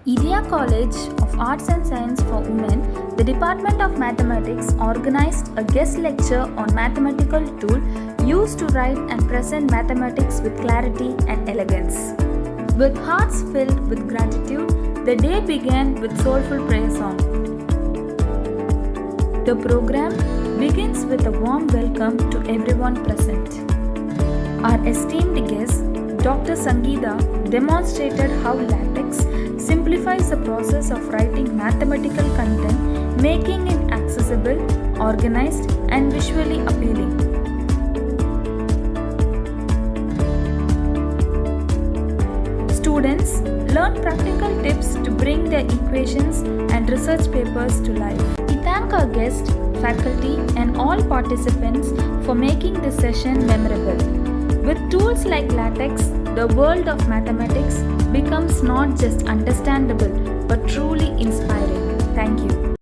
Iria College of Arts and Science for Women, the Department of Mathematics organized a guest lecture on mathematical tool used to write and present mathematics with clarity and elegance. With hearts filled with gratitude, the day began with soulful prayer song. The program begins with a warm welcome to everyone present. Our esteemed guest, Dr. Sangeeta, demonstrated how LaTeX simplifies the process of writing mathematical content, making it accessible, organized, and visually appealing. Students learn practical tips to bring their equations and research papers to life. We thank our guests, faculty, and all participants for making this session memorable. With tools like LaTeX, the world of mathematics becomes not just understandable but truly